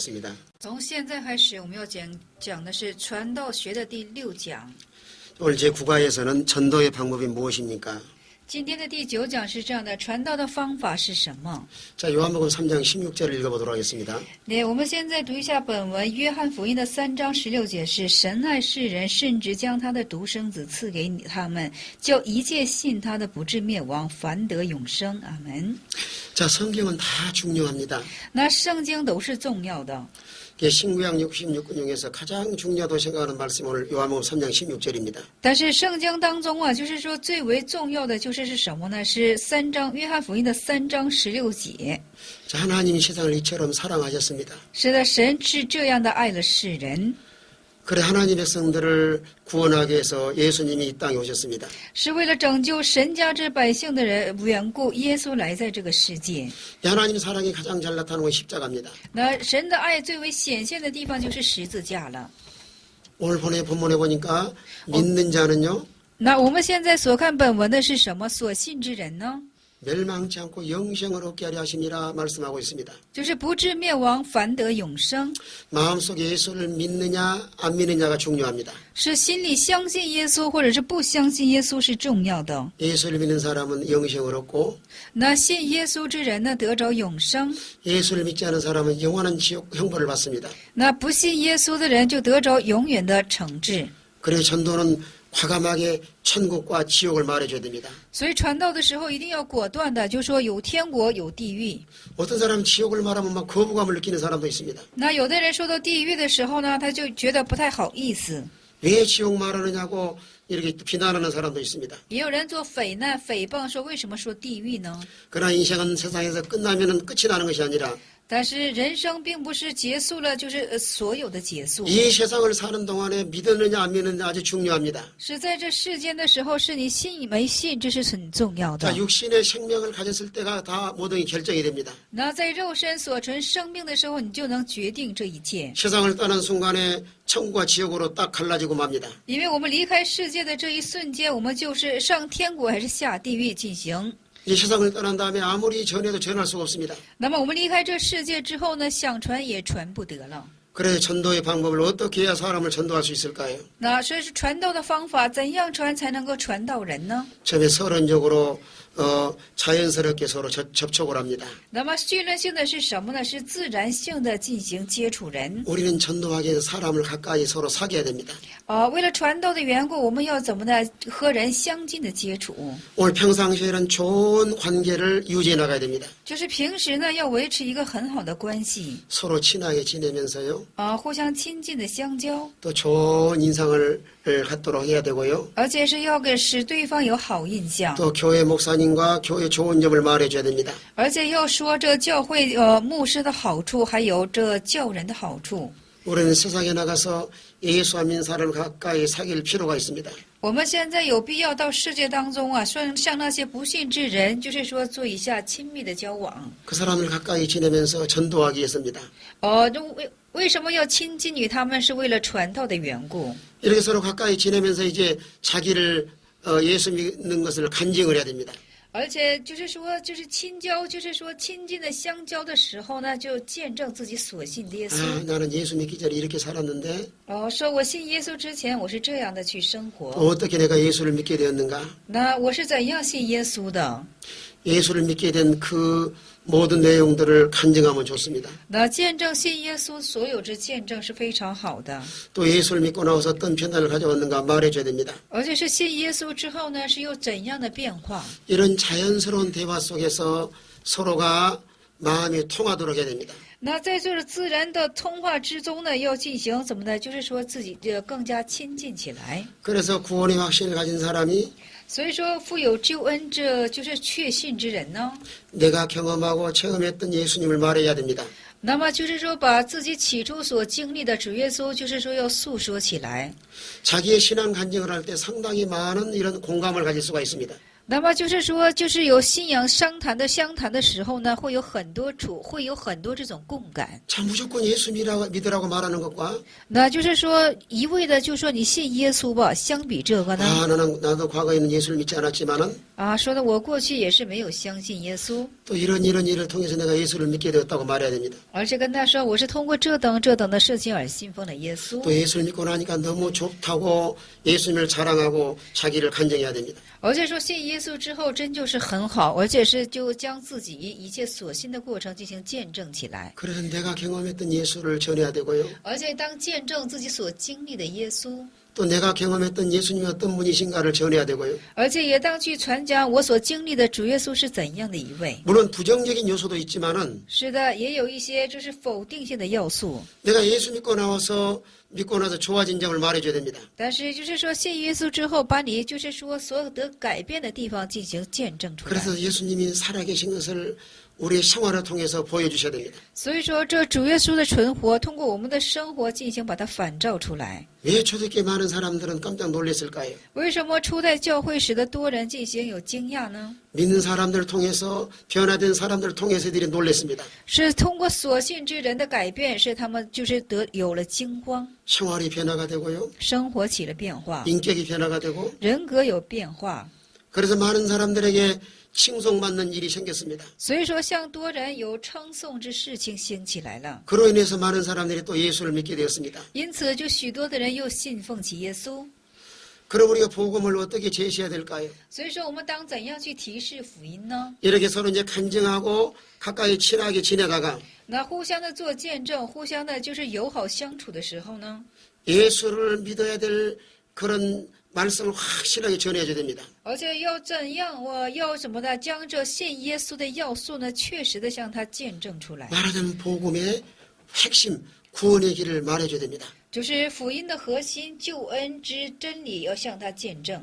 하겠습니다. 从现在开始，我们要讲的是传道学的第6讲。 오늘 제9과에서는 전도의 방법이 무엇입니까? 今天的第9讲是这样的，传道的方法是什么？ 자, 요한복음 3장 16절을 읽어보도록 하겠습니다. 对，我们现在读一下本文，约翰福音的3章16节是：神爱世人，甚至将他的独生子赐给他们，叫一切信他的不至灭亡，反得永生。阿门。 자, 성경은 다 중요합니다. 那圣经都是重要的。 신구약 66권 중에서 가장 중요하다고 생각하는 말씀이 오늘 요한복음 3장 16절입니다. 但是圣经当中啊，就是说最为重要的是什么呢？是约翰福音的3章16节。 자, 하나님이 세상을 이처럼 사랑하셨습니다. 是的，神是这样的爱了世人。 그래 하나님의 백성들을 구원하기 위해서 예수님이 이 땅에 오셨습니다. 是为了拯救神家之百姓的人缘故，耶稣来在这个世界。 하나님 사랑이 가장 잘 나타나는 건 십자가입니다. 那神的爱最为显现的地方就是十字架了。 오늘 본문에 보니까 믿는 자는요. 那我们现在所看本文的是什么？所信之人呢？ 멸망치 않고 영생을 얻게 하려 하심이라 말씀하고 있습니다. 就是不至灭亡，反得永生。 마음속에 예수를 믿느냐 안 믿느냐가 중요합니다. 是心里相信耶稣，或者是不相信耶稣是重要的。 예수를 믿는 사람은 영생을 얻고 那信耶稣之人呢，得着永生； 예수를 믿지 않은 사람은 영원한 지옥 형벌을 받습니다. 那不信耶稣的人就得着永远的惩治。 그래서 전도는 과감하게 천국과 지옥을 말해줘야 됩니다. 所以传道的时候一定要果断的，就说有天国有地狱。 어떤 사람은 지옥을 말하면 막 거부감을 느끼는 사람도 있습니다. 那有的人说到地狱的时候呢，他就觉得不太好意思。 왜 지옥 말하느냐고 이렇게 비난하는 사람도 있습니다. 也有人做诽谤，说为什么说地狱呢？ 그러나 인생은 세상에서 끝나면 끝이 나는 것이 아니라 但是人生并不是结束了，就是所有的结束。 이 세상을 사는 동안에 믿었느냐 안 믿느냐 아주 중요합니다. 是在这世间的时候，是你信没信，这是很重要的。 자, 육신의 생명을 가졌을 때가 다 모든 게 결정이 됩니다. 那在肉身所存生命的时候，你就能决定这一切。 세상을 떠난 순간에 천국과 지옥으로 딱 갈라지고 맙니다. 因为我们离开世界的这一瞬间，我们就是上天国还是下地狱进行。 이 세상을 떠난 다음에 아무리 전해도 전할 수가 없습니다. 那么我们离开这世界之后呢，想传也传不得了。 그래서 전도의 방법을 어떻게 해야 사람을 전도할 수 있을까요? 那所以是传道的方法，怎样传才能够传到人呢？ 처음에 서론적으로 자연스럽게 서로 접촉을 합니다. 那么训练性的是什么呢？是自然性的进行接触人。 우리는 전도하기 위해서 사람을 가까이 서로 사귀어야 됩니다. 为了传道的缘故，我们要怎么呢？和人相近的接触。 오늘 평상시에는 좋은 관계를 유지해 나가야 됩니다. 就是平时呢，要维持一个很好的关系， 서로 친하게 지내면서요. 互相亲近的相交， 또 좋은 인상을 갖도록 해야 되고요. 而且是要使对方有好印象， 또 교회 목사님과 교회 좋은 점을 말해줘야 됩니다. 而且要说这教会牧师的好处，还有这教人的好处。 우리는 세상에 나가서 예수와 믿는 사람을 가까이 사귈 필요가 있습니다. 我们现在有必要到世界当中啊，向那些不信之人，就是说做一下亲密的交往。 그 사람을 가까이 지내면서 전도하기 위해서입니다. 为什么要亲近于他们？是为了传道的缘故。 이렇게 서로 가까이 지내면서 이제 자기를 예수 믿는 것을 간증을 해야 됩니다. 而且就是说，就是亲交，就是说亲近的相交的时候呢，就见证自己所信的耶稣。 나는 예수 믿기 전에 이렇게 살았는데 说我信耶稣之前，我是这样的去生活。 어떻게 내가 예수를 믿게 되었는가? 那我是怎样信耶稣的？ 예수를 믿게 된 그 모든 내용들을 간증하면 좋습니다. 那见证信耶稣所有之见证是非常好的。 또 예수를 믿고 나서 어떤 변화를 가져왔는가 말해줘야 됩니다. 而且是信耶稣之后呢，是有怎样的变化？ 이런 자연스러운 대화 속에서 서로가 마음이 통하도록 해야 됩니다. 那在这个自然的通话之中呢，要进行怎么呢？就是说自己更加亲近起来。 그래서 구원의 확신을 가진 사람이 所以说，富有救恩这就是确信之人呢。 내가 경험하고 체험했던 예수님을 말해야 됩니다. 那么就是说，把自己起初所经历的主耶稣，就是说要诉说起来。 자기의 신앙 간증을 할 때 상당히 많은 이런 공감을 가질 수가 있습니다. 那么就是说，就是有信仰相谈的时候呢，会有很多这种共感。 자, 무조건 예수 믿으라고 말하는 것과 那就是说，一味的就说你信耶稣吧，相比这个呢， 나도 과거에는 예수를 믿지 않았지만은 说的我过去也是没有相信耶稣， 또 이런 일을 통해서 내가 예수를 믿게 되었다고 말해야 됩니다. 而且跟他说我是通过这等的事情而信奉了耶稣。 또 예수를 믿고 나니까 너무 좋다고 예수님을 자랑하고 자기를 간증해야 됩니다. 而且说信耶稣之后真就是很好，而且是就将自己一切所信的过程进行见证起来， 그래서 내가 경험했던 예수를 전해야 되고요. 而且当见证自己所经历的耶稣， 또 내가 경험했던 예수님이 어떤 분이신가를 전해야 되고요. 而且也当去传讲我所经历的主耶稣是怎样的一位。 물론 부정적인 요소도 있지만은 是的，也有一些就是否定性的要素， 내가 예수 믿고 나서 좋아진 점을 말해줘야 됩니다. 但是就是说信耶稣之后，把你就是说所有得改变的地方进行见证出来。 그래서 예수님이 살아계신 것을 우리의 생활을 통해서 보여주셔야 됩니다. 所以说，这主耶稣的存活，通过我们的生活进行把它反照出来。 왜 초대교회 많은 사람들은 깜짝 놀랐을까요? 为什么初代教会使得多人进行有惊讶呢？ 믿는 사람들을 통해서 변화된 사람들을 통해서 들이 놀랐습니다. 是通过所信之人的改变，是他们就是有了惊慌， 생활이 변화가 되고요. 生活起了变化， 인격이 변화가 되고 人格有变化。 그래서 많은 사람들에게 칭송받는 일이 생겼습니다. 所以说，向多人有称颂之事情兴起来了， 그로 인해서 많은 사람들이 또 예수를 믿게 되었습니다. 因此就许多的人又信奉起耶稣。 그럼 우리가 복음을 어떻게 제시해야 될까요? 所以说，我们当怎样去提示福音呢？ 이렇게 서로 이제 간증하고 가까이 친하게 지내다가 那互相的做见证，互相的就是友好相处的时候呢， 예수를 믿어야 될 그런 말씀을 확실하게 전해줘야 됩니다. 而且要怎样，我要什么的，将这信耶稣的要素呢，确实的向他见证出来。 말하자면 복음의 핵심, 구원의 길을 말해줘야 됩니다. 就是福音的核心，救恩之真理，要向他见证。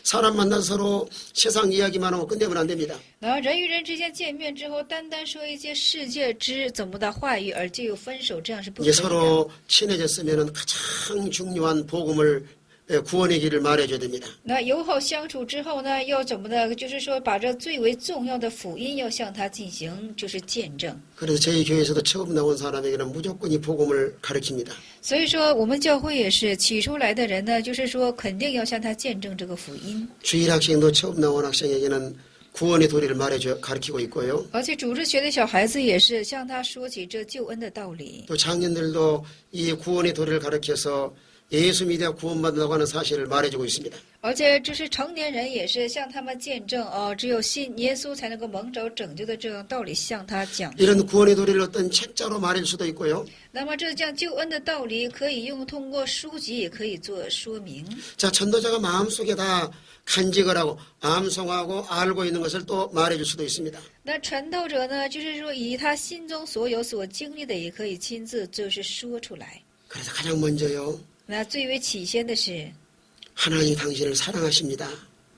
사람 만나서 서로 세상 이야기만 하고 끝내면 안 됩니다. 然后人与人之间见面之后，单单说一些世界之怎么的话语，而就分手，这样是不可 이제 以的。 서로 친해졌으면 가장 중요한 복음을 구원의 길을 말해줘야 됩니다. 那友好相处之后呢，要怎么的？就是说，把这最为重要的福音要向他进行，就是见证。 그래서 저희 교회에서도 처음 나온 사람에게는 무조건 이 복음을 가르칩니다. 所以说，我们教会也是起出来的人呢，就是说，肯定要向他见证这个福音。 주일학생도 처음 나온 학생에게는 구원의 도리를 가르치고 있고요. 而且主日学的小孩子也是向他说起这救恩的道理。 또 장년들도 이 구원의 도리를 가르쳐서 예수 믿어 구원받는다고 하는 사실을 말해주고 있습니다. 而且这是成年人也是向他们见证只有信耶稣才能够蒙着拯救的这样道理向他讲。 이런 구원의 도리를 어떤 책자로 말할 수도 있고요. 那么这样救恩的道理可以通过书籍也可以做说明。 자, 전도자가 마음속에 다 간직을 하고 암송하고 알고 있는 것을 또 말해줄 수도 있습니다. 那传道者呢，就是说以他心中所有所经历的，也可以亲自就是说出来。 그래서 가장 먼저요. 那最为起先的是， 하나님이 당신을 사랑하십니다.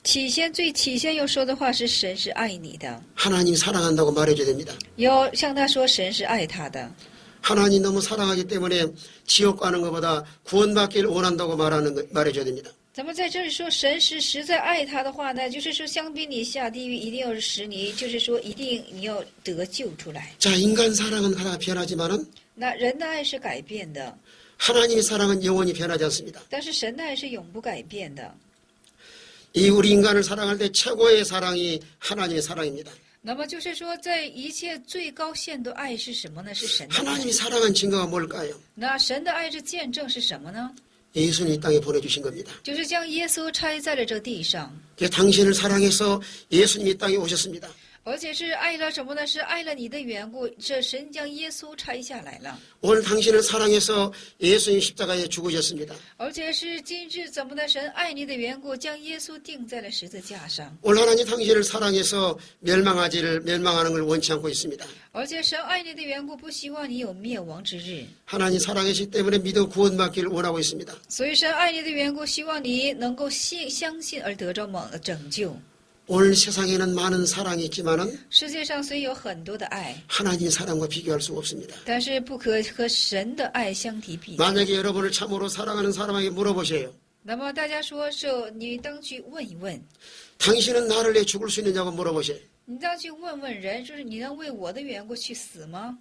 最起先要说的话是神是爱你的， 하나님이 사랑한다고 말해줘야 됩니다. 要向他说神是爱他的。 하나님 너무 사랑하기 때문에 지옥 가는 것보다 구원받기를 원한다고 말해줘야 됩니다. 咱们在这里说神是实在爱他的话呢，就是说相比你下地狱，一定要使你，就是说一定你要得救出来。 자, 인간 사랑은 하나 변하지만은 那人的爱是改变的， 하나님의 사랑은 영원히 변하지 않습니다. 但是神的爱是永不改变的。 이 우리 인간을 사랑할 때 최고의 사랑이 하나님의 사랑입니다. 那么就是说，在一切最高限度爱是什么呢？是神的爱。 하나님이 사랑한 증거가 뭘까요? 那神的爱之见证是什么呢？ 예수님 이 땅에 보내주신 겁니다. 就是将耶稣差在了这地上， 당신을 사랑해서 예수님이 이 땅에 오셨습니다. 而且是爱了什么呢？是爱了你的缘故，这神将耶稣差下来了。 오늘 당신을 사랑해서 예수님 십자가에 죽으셨습니다. 而且是今日怎么的？神爱你的缘故，将耶稣钉在了十字架上。 오늘 하나님 당신을 사랑해서 멸망하는 걸 원치 않고 있습니다. 而且神爱你的缘故，不希望你有灭亡之日。 하나님 사랑하시기 때문에 믿어 구원받기를 원하고 있습니다. 所以神爱你的缘故，希望你能够相信而得着拯救。 오늘 세상에는 많은 사랑이 있지만은 世界上虽有很多的爱， 하나님 사랑과 비교할 수가 없습니다. 但是不可和神的爱相提并。 만약에 여러분을 참으로 사랑하는 사람에게 물어보세요. 那么大家说，你当去问一问， 당신은 나를 위해 죽을 수 있느냐고 물어보세요. 你当去问问人，就是你能为我的缘故去死吗？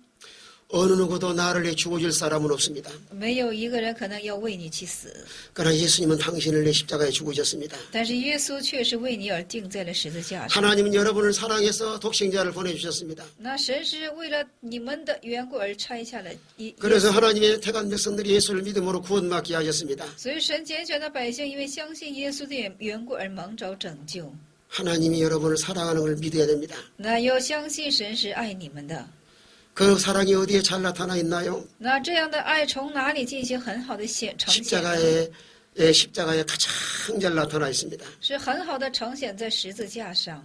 어느 누구도 나를 위해 죽어줄 사람은 없습니다. 没有一个人可能要为你去死， 그러나 예수님은 당신을 위해 십자가에 죽으셨습니다. 但是耶稣却是为你而钉在了十字架上。 하나님은 여러분을 사랑해서 독생자를 보내주셨습니다. 那神是为了你们的缘故而拆下了耶 그래서 稣， 하나님의 택한 백성들이 예수를 믿음으로 구원받게 하셨습니다. 所以神拣选的百姓因为相信耶稣的缘故而蒙着拯救。 하나님이 여러분을 사랑하는 걸 믿어야 됩니다. 那要相信神是爱你们的。 그 사랑이 어디에 잘 나타나 있나요? 那这样的爱从哪里进行很好的呈现呢？ 십자가에 가장 잘 나타나 있습니다. 是很好的呈现在十字架上。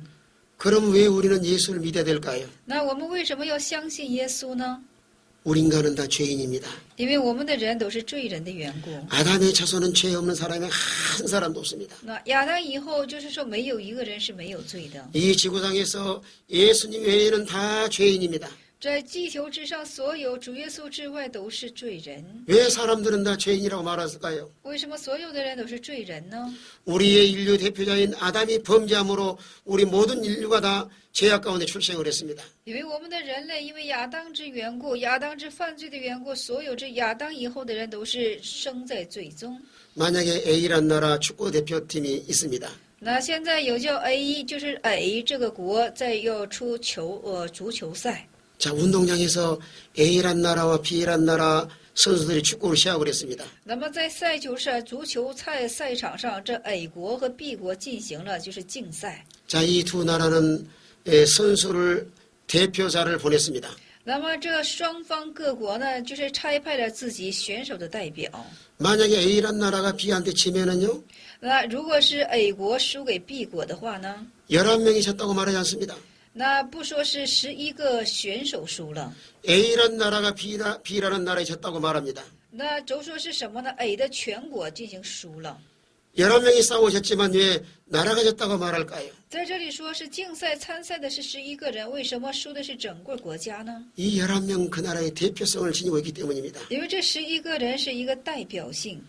그럼 왜 우리는 예수를 믿어야 될까요? 那我们为什么要相信耶稣呢？ 우리 인간은 다 죄인입니다. 因为我们的人都是罪人的缘故。 아담의 자손은 죄 없는 사람이 한 사람도 없습니다. 那亚当以后，就是说没有一个人是没有罪的。 이 지구상에서 예수님 외에는 다 죄인입니다. 在地球之上，所有主耶稣之外都是罪人。 왜 사람들은 다 죄인이라고 말했을까요? 为什么所有的人都是罪人呢？ 우리의 인류 대표자인 아담이 범죄함으로 우리 모든 인류가 다 죄악 가운데 출생을 했습니다. 因为我们的人类因为亚当之缘故，亚当之犯罪的缘故，所有这亚当以后的人都是生在罪中。 만약에 A란 나라 축구 대표팀이 있습니다. 那现在有叫 A， 就是 A 这个国在要出足球赛。 자, 운동장에서 A란 나라와 B란 나라 선수들이 축구를 시합을 했습니다. 那么在赛球上，足球赛场上，这 A 国和 B 国进行了就是竞赛。 자, 이 두 나라는 선수를 대표자를 보냈습니다. 那么这双方各国呢，就是差派了自己选手的代表。 만약에 A란 나라가 B한테 지면은요, 那如果是 A 国输给 B 国的话呢， 11명이 졌다고 말하지 않습니다. 那不说是11个选手输了， A란 나라가 B라는 나라에 졌다고 말합니다. 那就说是什么呢 ？A 的全国进行输了。 11명이 싸우셨지만 왜 나라가 졌다고 말할까요? 在这里说是竞赛参赛的是11个人，为什么输的是整个国家呢？ 이 11명 그 나라의 대표성을 지니고 있기 때문입니다. 因为这11个人是一个代表性。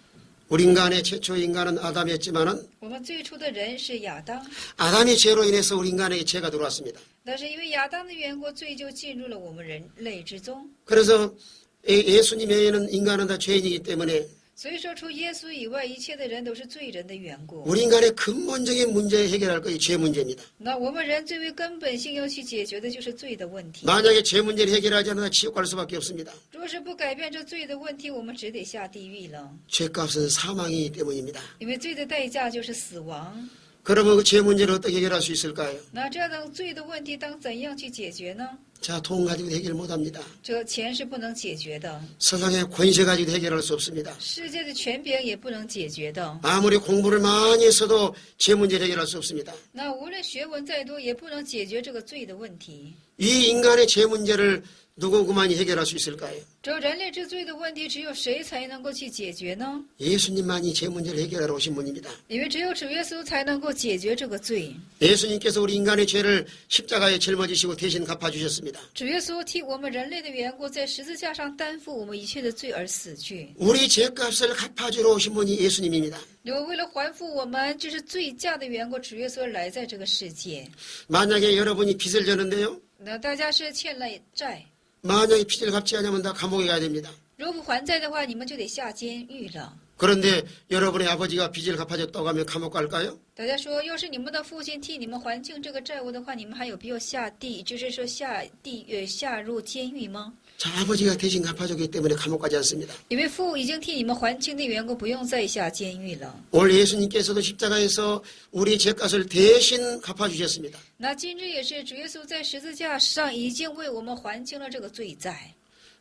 우리 인간의 최초 인간은 아담이었지만은 我们最初的人是亚当， 아담의 죄로 인해서 우리 인간에게 죄가 들어왔습니다. 但是因为亚当的缘故，罪就进入了我们人类之中。 그래서 예수님 외에는 인간은 다 죄인이기 때문에 所以说，除耶稣以外，一切的人都是罪人的缘故。 우리 인간의 근본적인 문제 해결할 것이 죄 문제입니다. 那我们人最为根本性要去解决的就是罪的问题。 만약에 죄 문제를 해결하지 않으면 지옥 갈 수밖에 없습니다. 若是不改变这罪的问题，我们只得下地狱了。 죄값은 사망이기 때문입니다. 因为罪的代价就是死亡。 그러면 그 죄 문제를 어떻게 해결할 수 있을까요? 那这样的罪的问题当怎样去解决呢？ 자, 돈 가지고 해결 못합니다. 这钱是不能解决的， 세상의 권세 가지고 해결할 수 없습니다. 世界的权柄也不能解决的。 아무리 공부를 많이 했어도 죄 문제를 해결할 수 없습니다. 那无论学问再多，也不能解决这个罪的问题。 이 인간의 죄 문제를 누구만이 해결할 수 있을까요? 这人类之罪的问题，只有谁才能够去解决呢？ 예수님만이 죄 문제를 해결하러 오신 분입니다. 因为只有主耶稣才能够解决这个罪。 예수님께서 우리 인간의 죄를 십자가에 짊어지시고 대신 갚아주셨습니다. 主耶稣替我们人类的缘故，在十字架上担负我们一切的罪而死去。 우리 죄값을 갚아주러 오신 분이 예수님입니다. 因为为了还复我们这是罪价的缘故，主耶稣来在这个世界。 만약에 여러분이 빚을 졌는데요. 那大家是欠了债， 만약에 빚을 갚지 않으면 다 감옥에 가야 됩니다. 如果不还债的话，你们就得下监狱了。 그런데 여러분의 아버지가 빚을 갚아줬다고 하면 감옥 갈까요? 大家说，要是你们的父亲替你们还清这个债务的话，你们还有必要就是说下入监狱吗？ 자, 아버지가 대신 갚아줬기 때문에 감옥 가지 않습니다. 因为父已经替你们还清的缘故，不用再下监狱了。 오늘 예수님께서도 십자가에서 우리 죄값을 대신 갚아주셨습니다. 那今日也是主耶稣在十字架上已经为我们还清了这个罪债。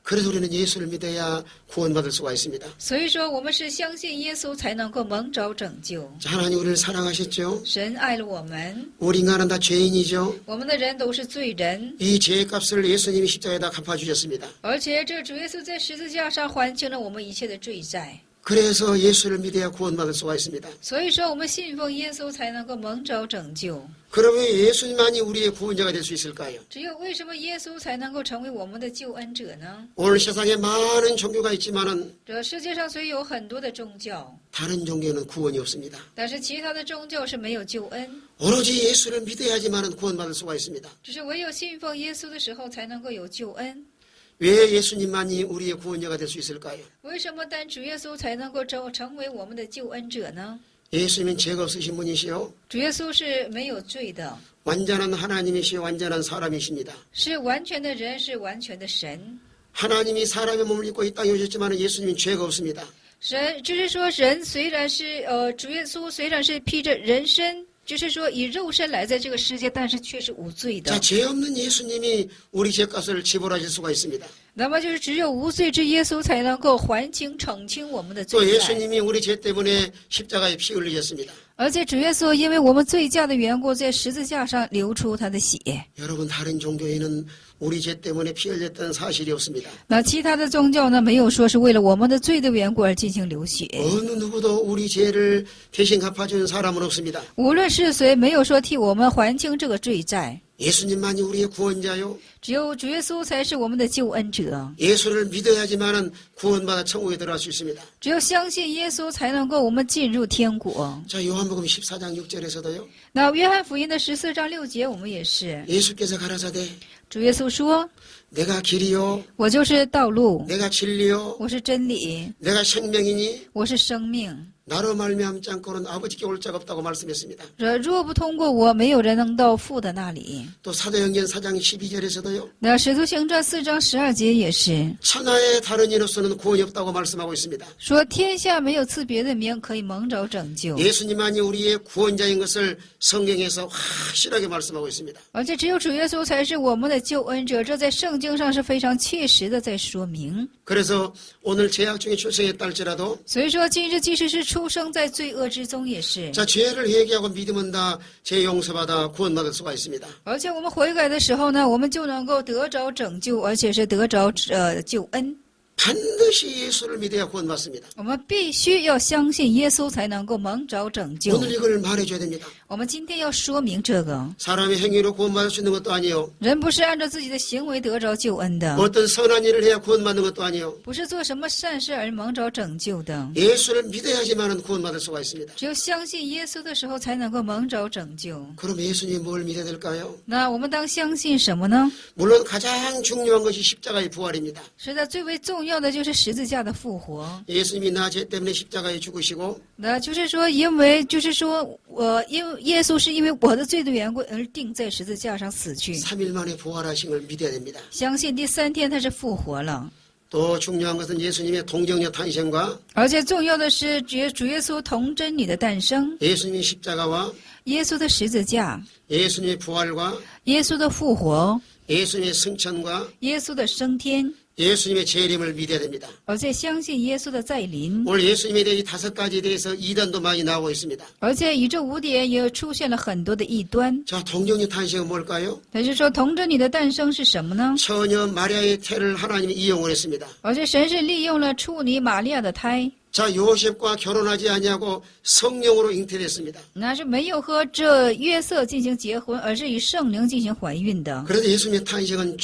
그래서 우리는 예수를 믿어야 구원받을 수가 있습니다. 所以说，我们是相信耶稣才能够蒙着拯救。 자, 하나님 우리를 사랑하셨죠? 神爱了我们， 우리 인간은 다 죄인이죠? 我们的人都是罪人， 이 죄값을 예수님이 십자가에다 갚아주셨습니다. 而且这主耶稣在十字架上还清了我们一切的罪债。 그래서 예수를 믿어야 구원받을 수가 있습니다. 所以说，我们信奉耶稣才能够蒙着拯救。 그러면 예수님만이 우리의 구원자가 될 수 있을까요? 只有为什么耶稣才能够成为我们的救恩者呢？ 오늘 세상에 많은 종교가 있지만은 这世界上虽有很多的宗教， 다른 종교는 구원이 없습니다. 但是其他的宗教是没有救恩， 오로지 예수를 믿어야지만은 구원받을 수가 있습니다. 只是唯有信奉耶稣的时候才能够有救恩。 왜 예수님만이 우리의 구원자가 될 수 있을까요? 为什么单主耶稣才能够成为我们的救恩者呢？ 예수님은 죄가 없으신 분이시요 主耶稣是没有罪的， 완전한 하나님이시요 완전한 사람이십니다. 是完全的人，是完全的神。 하나님이 사람의 몸을 입고 이 땅에 오셨지만 예수님은 죄가 없습니다. 神就是说，人虽然是主耶稣虽然是披着人身，就是说以肉身来在这个世界，但是却是无罪的 자, 。 죄 없는 예수님이 우리 죄값을 지불하실 수가 있습니다. 那么就是只有无罪之耶稣才能够还清、澄清我们的 또 罪债。 예수님이 우리 죄 때문에 십자가에 피 흘리셨습니다. 而且主耶稣因为我们罪驾的缘故，在十字架上流出他的血。 여러분 다른 종교에는 우리 죄 때문에 피 흘렸다는 사실이 없습니다. 那其他的宗教呢，没有说是为了我们的罪的缘故而进行流血。 어느 누구도 우리 죄를 대신 갚아주는 사람은 없습니다. 无论是谁，没有说替我们还清这个罪债。 예수님만이 우리의 구원자요. 只有主耶稣才是我们的救恩者。 예수를 믿어야지만은 구원받아 천국에 들어갈 수 있습니다. 只有相信耶稣，才能够我们进入天国。 자, 요한복음 14장 6절에서도요. 那约翰福音的14章6节，我们也是。 예수께서 가라사대 主耶稣说 내가 길이요 ：“我就是道路， 내가 진리요 我是真理， 내가 생명이니 我是生命。 나로 말미암지 않고는 아버지께 올 자가 없다고 말씀했습니다. 若不通过我，没有人能到父的那里。” 또 사도행전 4장 12절에서도요. 那使徒行传4章12节也是 천하의 다른 이로서는 구원이 없다고 말씀하고 있습니다. 说：“天下没有赐别的名可以蒙着拯救， 예수님만이 우리의 구원자인 것을 성경에서 확실하게 말씀하고 있습니다. 而且只有主耶稣才是我们的救恩者。”这在圣经上是非常切实的在说明。 그래서 오늘 죄악 중에 출생했다 할지라도 所以说，今日即使是出生在罪恶之中，也是。 자, 죄를 회개하고 믿으면 다 죄 용서받아 구원받을 수가 있습니다. 而且我们悔改的时候呢，我们就能够得着拯救，而且是得着救恩。 반드시 예수를 믿어야 구원받습니다. 我们必须要相信耶稣，才能够蒙着拯救。 오늘 이걸 말해줘야 됩니다. 我们今天要说明这个， 사람의 행위로 구원받을 수 있는 것도 아니요. 人不是按照自己的行为得着救恩的， 어떤 선한 일을 해야 구원받는 것도 아니요. 不是做什么善事而蒙着拯救的。 예수를 믿어야지만은 구원받을 수가 있습니다. 只有相信耶稣的时候，才能够蒙着拯救。 그럼 예수님이 뭘 믿어야 될까요? 那我们当相信什么呢？ 물론 가장 중요한 것이 십자가의 부활입니다. 实在最为重要的就是十字架的复活。 예수님이 나 죄 때문에 십자가에 죽으시고 那就是说，因为耶稣是因为我的罪的缘故而钉在十字架上死去。 3일 만에 부활하신 걸 믿어야 됩니다. 相信第3天他是复活了。 또 중요한 것은 예수님의 동정녀 탄생과 而且重要的是主耶稣童真女的诞生， 예수님의 십자가와 耶稣的十字架， 예수님의 부활과 耶稣的复活， 예수님의 승천과 耶稣的升天， 예수님의 재림을 믿어야 됩니다. 而且相信耶稣的再临。 오늘 예수님에 대해 이 5가지에 대해서 이단도 많이 나오고 있습니다. 而且以这5点也出现了很多的异端。 자, 동정녀 탄생은 뭘까요? 但是说童真女的诞生是什么呢？ 처녀 마리아의 태를 하나님이 이용을 했습니다. 而且神是利用了处女玛利亚的胎， 자, 요셉과 결혼하지 아니하고 성령으로 잉태됐습니다. 那是没有和这约瑟进行结婚，而是以圣灵进行怀孕的。 그래서 예수님의 탄생은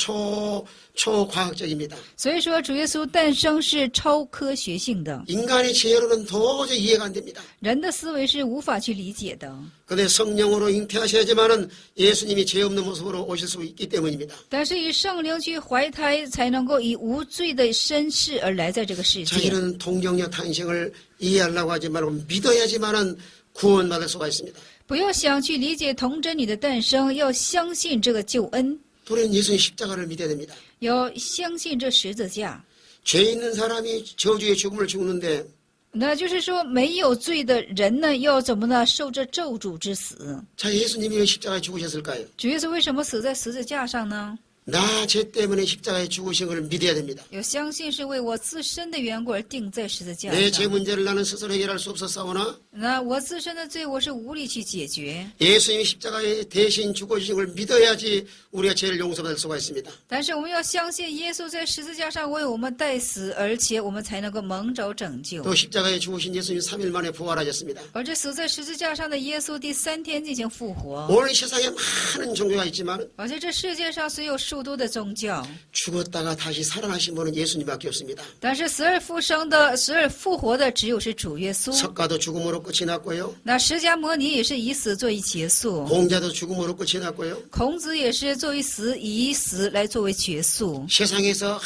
초과학적입니다. 所以说主耶稣诞生是超科学性的， 인간의 지혜로는 도저히 이해가 안 됩니다. 人的思维是无法去理解的。 그런데 성령으로 잉태하셔야지만은 예수님이 죄 없는 모습으로 오실 수 있기 때문입니다. 但是以圣灵去怀胎，才能够以无罪的身世而来在这个世 자, 界。 이런 동정녀 탄생을 이해하려고 하지 말고 믿어야지만은 구원받을 수가 있습니다. 不要想去理解童真女的诞生，要相信这个救恩， 우리는 예수님 십자가를 믿어야 됩니다. 要相信这十字架。 죄 있는 사람이 저주의 죽음을 죽는데 那就是说，没有罪的人呢，要怎么呢？受这咒诅之死。 자, 예수님이 왜 십자가에 죽으셨을까요? 主耶稣为什么死在十字架上呢？ 나 죄 때문에 십자가에 죽으신 걸 믿어야 됩니다. 要相信是为我自身的缘故而钉在十字架 내 죄 上。 문제를 나는 스스로 해결할 수 없었사오나 那我自身的罪，我是无力去解决。 예수님이 십자가에 대신 죽어주신 걸 믿어야지 우리가 죄를 용서받을 수가 있습니다. 但是我们要相信耶稣在十字架上为我们代死，而且我们才能够蒙着拯救。 또 십자가에 죽으신 예수님 3일 만에 부활하셨습니다. 而这死在十字架上的耶稣第3天进行复活。 오늘 세상에 많은 종교가 있지만 而且这世界上虽有数多的宗教， 죽었다가 다시 살아나신 분은 예수님밖에 없습니다. 但是死而复活的只有是主耶稣。 석가도 죽음으로 끝이 났고요. 那释迦牟尼也是以死作为结束， 공자도 죽음으로 끝이 났고요. 孔子也是作为死，以死来作为结束。 세상에서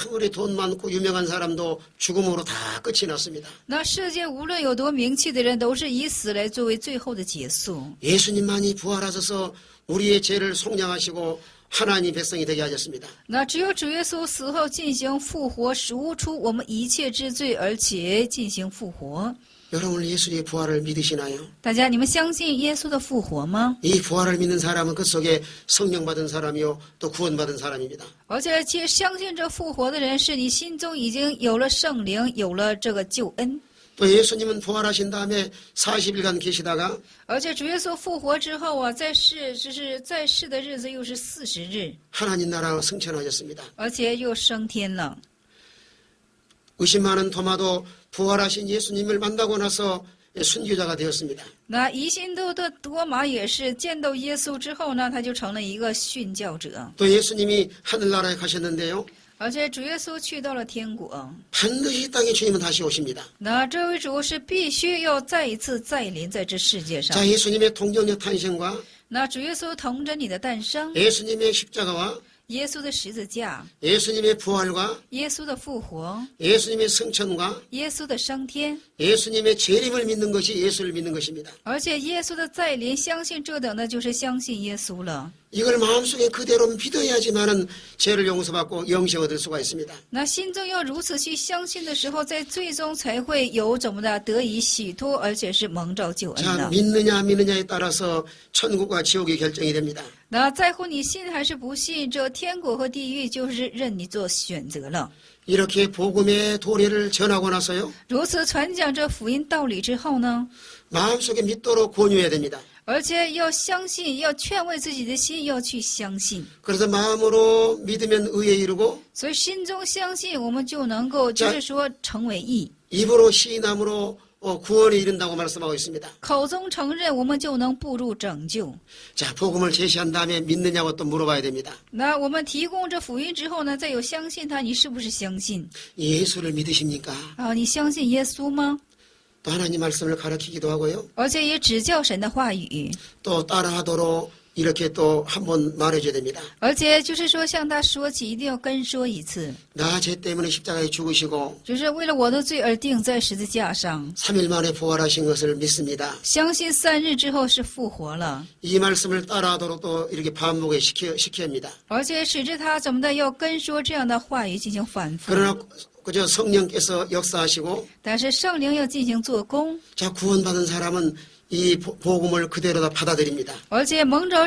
아무리 돈 많고 유명한 사람도 죽음으로 다 끝이 났습니다. 那世界无论有多名气的人，都是以死来作为最后的结束。 예수님만이 부활하셔서 우리의 죄를 속량하시고 하나님 백성이 되게 하셨습니다. 那只有主耶稣死后进行复活，赎出我们一切之罪，而且进行复活。 여러분 예수의 부활을 믿으시나요? 大家，你们相信耶稣的复活吗？ 이 부활을 믿는 사람은 그 속에 성령 받은 사람이요 또 구원받은 사람입니다. 而且相信这复活的人，是你心中已经有了圣灵，有了这个救恩。 또 예수님은 부활하신 다음에 40일간 계시다가 而且主耶稣复活之后啊，在世的日子又是40日， 하나님 나라로 승천하셨습니다. 而且又升天了。 의심 많은 토마도 부활하신 예수님을 만나고 나서 순교자가 되었습니다. 那疑心多的多马也是见到耶稣之后呢，他就成了一个殉教者。 또 예수님이 하늘나라에 가셨는데요. 而且主耶稣去到了天国， 반드시 땅에 주님은 다시 오십니다. 那这位主是必须要再一次再临在这世界上。 자, 예수님의 동정녀 탄생과 那主耶稣同着你的诞生， 예수님의 십자가와 耶稣的十字架， 예수님의 부활과 耶稣的复活， 예수님의 승천과 耶稣的升天， 예수님의 재림을 믿는 것이 예수를 믿는 것입니다. 而且耶稣的再临，相信这等的就是相信耶稣了。 이걸 마음속에 그대로 믿어야지만은 죄를 용서받고 영생 얻을 수가 있습니다. 那心中要如此去相信的时候，在最终才会有怎么的得以洗脱，而且是蒙召救恩 자, 的。 믿느냐 안 믿느냐에 따라서 천국과 지옥이 결정이 됩니다. 那在乎你信还是不信，这天国和地狱就是任你做选择了。 이렇게 복음의 도리를 전하고 나서요. 如此传讲这福音道理之后呢， 마음속에 믿도록 권유해야 됩니다. 而且要相信，要劝慰自己的心，要去相信。 그래서 마음으로 믿으면 의에 이르고 所以心中相信，我们就能够就是说成为义； 입으로 시인함으로 구원에 이른다고 말씀하고 있습니다. 口中承认，我们就能步入拯救。 자, 복음을 제시한 다음에 믿느냐고 또 물어봐야 됩니다. 那我们提供这福音之后呢，再有相信他，你是不是相信 예수를 믿으십니까? 啊？你相信耶稣吗？ 또 하나님 말씀을 가르치기도 하고요. 而且也指教神的话语， 또 따라하도록 이렇게 또 한번 말해줘야 됩니다. 而且就是说向他说起，一定要跟说一次， 나 죄 때문에 십자가에 죽으시고 就是为了我的罪而钉在十字架上。 3일 만에 부활하신 것을 믿습니다. 相信3日之后是复活了， 이 말씀을 따라하도록 또 이렇게 반복에 시켜야 합니다. 而且使之他怎么的要跟说这样的话语进行反复。 그러나 그저 성령께서 역사하시고 但是圣灵要进行做工， 자, 구원받은 사람은 이 복음을 그대로 다 받아들입니다. 而且蒙着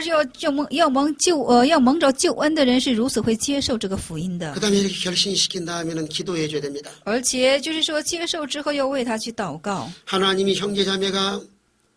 要蒙着救恩的人是如此会接受这个福音的， 그 다음에 이렇게 결신시킨 다음에는 기도해 줘야 됩니다. 而且就是说接受之后要为他去祷告。 하나님이 형제자매가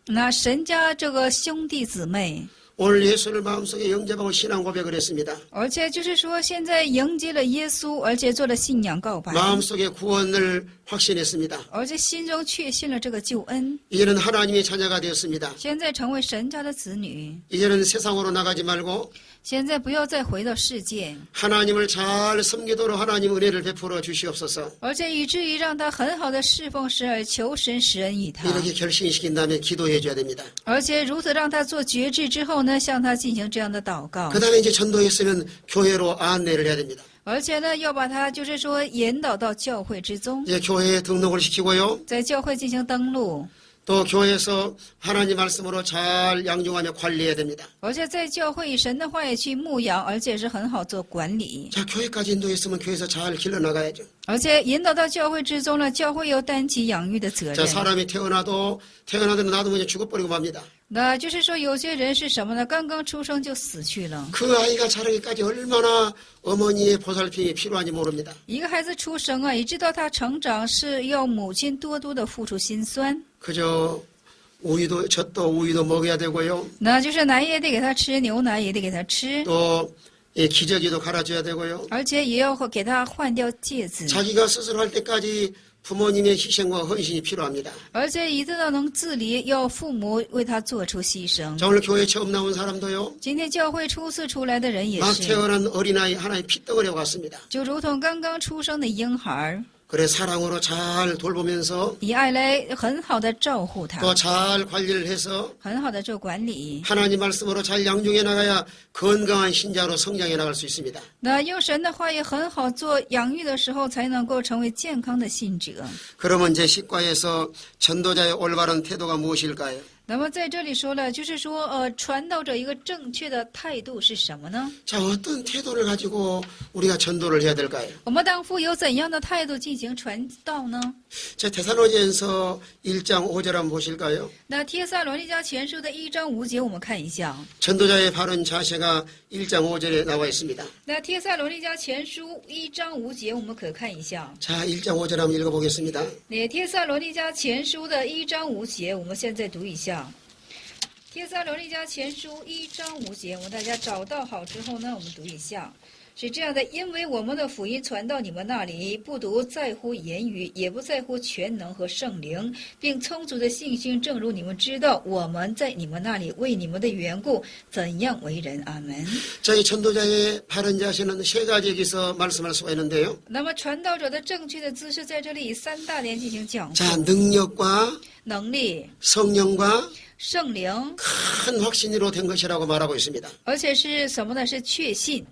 那神家这个兄弟姊妹， 오늘 예수를 마음속에 영접하고 신앙 고백을 했습니다. 而且就是说现在迎接了耶稣，而且做了信仰告白， 마음속에 구원을 확신했습니다. 而且心中确信了这个救恩， 이제는 하나님의 자녀가 되었습니다. 现在成为神家的子女。 이제는 세상으로 나가지 말고 现在不要再回到世界， 하나님을 잘 섬기도록 하나님 은혜를 베풀어 주시옵소서. 而且以至于让他很好的侍奉神，而求神施恩于他， 이렇게 결신시킨 다음에 기도해 줘야 됩니다. 而且如此让他做决志之后呢，向他进行这样的祷告， 그 다음에 이제 전도했으면 교회로 안내를 해야 됩니다. 而且呢要把他就是说引导到教会之中， 이제 교회에 등록을 시키고요. 在教会进行登录， 또 교회에서 하나님 말씀으로 잘 양육하며 관리해야 됩니다. 而且在教会以神的话语去牧养，而且是很好做管理， 자, 교회까지 인도했으면 교회에서 잘 길러나가야죠. 而且引导到教会之中呢，教会有担起养育的责 자, 任。 사람이 태어나도 놔두면 그냥 죽어버리고 맙니다. 那就是说，有些人是什么呢？刚刚出生就死去了。 그 아이가 자라기까지 얼마나 어머니의 보살핌이 필요한지 모릅니다. 一个孩子出生啊，也知道他成长是要母亲多多的付出辛酸。 그저 우유도 젖도 우유도 먹여야 되고요. 那就是奶也得给他吃，牛奶也得给他吃， 또 기저귀도 갈아줘야 되고요. 而且也要给他换掉戒指， 자기가 스스로 할 때까지 부모님의 희생과 헌신이 필요합니다. 而且一直到能自理，要父母为他做出牺牲。 자, 오늘 교회 처음 나온 사람도요. 今天教会初次出来的人也 막 是， 태어난 어린아이 하나의 핏덩어리와 같습니다. 就如同刚刚出生的婴孩， 그래 사랑으로 잘 돌보면서 以爱来很好的照顾他， 또 잘 관리를 해서 很好的做管理。 하나님 말씀으로 잘 양육해 나가야 건강한 신자로 성장해 나갈 수 있습니다. 那用神的话也很好做养育的时候，才能够成为健康的信者。 그러면 제10과에서 전도자의 올바른 태도가 무엇일까요? 那么在这里说了，就是说，传道者一个正确的态度是什么呢？ 자, 어떤 태도를 가지고 우리가 전도를 해야 될까요? 我们当父有怎样的态度进行传道呢？ 자, 데살로니가서 1장 5절 한번 보실까요? 那帖撒罗尼迦前书的1章5节，我们看一下。 전도자의 바른 자세가 1장 5절에 나와 있습니다. 那帖撒罗尼迦前书1章5节，我们可看一下。 자, 1장 5절 한번 읽어보겠습니다. 那帖撒罗尼迦前书的1章5节，我们现在读一下。帖撒罗尼迦前书1章5节，我们大家找到好之后呢，我们读一下。是这样的，因为我们的福音传到你们那里，不独在乎言语，也不在乎全能和圣灵，并充足的信心，正如你们知道，我们在你们那里为你们的缘故怎样为人。阿门。 자, 이 전도자의 바른 자세는 세 가지 여기서 말씀할 수가 있는데요. 那么传道者的正确的姿势，在这里以3大点进行讲述： 자, 능력과 能力、 성령과 圣灵， 큰 확신으로 된 것이라고 말하고 있습니다. 而且是什么呢？是确信。